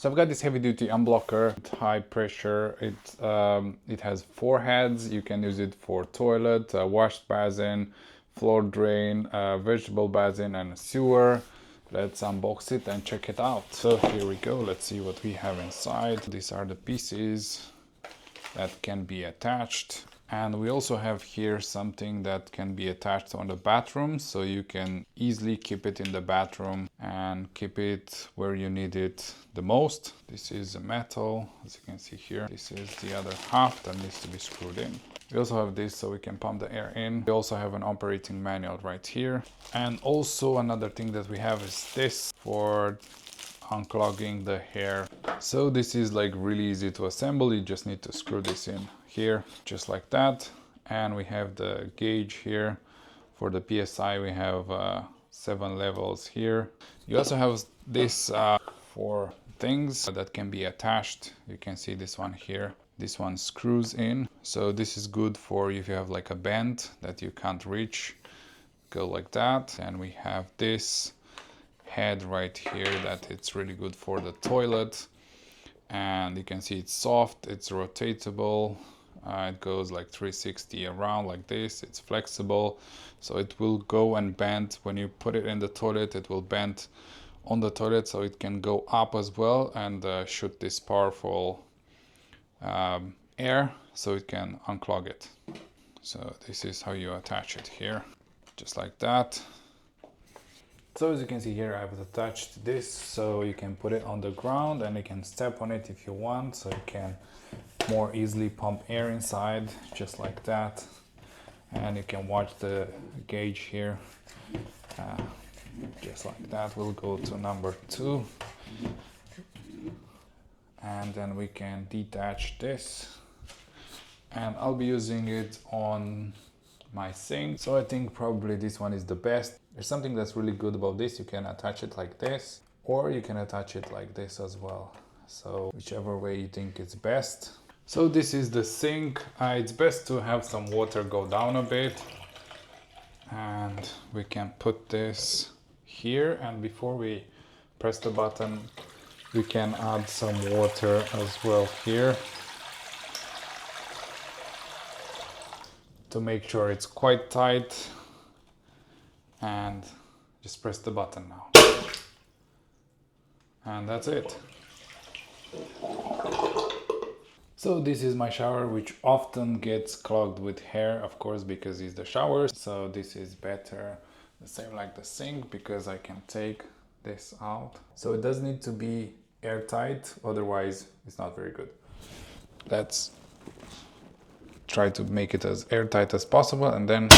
So I've got this heavy duty Unblocker, high pressure. It has 4 heads. You can use it for toilet, wash basin, floor drain, vegetable basin and a sewer. Let's unbox it and check it out. So here we go. Let's see what we have inside. These are the pieces that can be attached. And we also have here something that can be attached on the bathroom, so you can easily keep it in the bathroom and keep it where you need it the most. This is a metal, as you can see here. This is the other half that needs to be screwed in. We also have this so we can pump the air in. We also have an operating manual right here. And also another thing that we have is this for unclogging the hair. So this is like really easy to assemble. You just need to screw this in here just like that. And we have the gauge here for the PSI. We have 7 levels here. You also have this for things that can be attached. You can see this one here. This one screws in, so this is good for if you have like a bend that you can't reach. Go like that. And we have this head right here that it's really good for the toilet, and you can see it's soft, it's rotatable, it goes like 360 around like this. It's flexible, so it will go and bend when you put it in the toilet. It will bend on the toilet, so it can go up as well and shoot this powerful air, so it can unclog it. So this is how you attach it here, just like that. So as you can see here, I've attached this so you can put it on the ground and you can step on it if you want, so you can more easily pump air inside, just like that. And you can watch the gauge here, just like that. We'll go to number 2. And then we can detach this. And I'll be using it on my sink, so I think probably this one is the best. There's something that's really good about this. You can attach it like this, or you can attach it like this as well, so whichever way you think is best. So this is the sink. It's best to have some water go down a bit, and we can put this here, and before we press the button we can add some water as well here to make sure it's quite tight, and just press the button now. And that's it. So this is my shower, which often gets clogged with hair, of course, because it's the shower. So this is better, the same like the sink, because I can take this out. So it does need to be airtight, otherwise it's not very good. Let's try to make it as airtight as possible, and then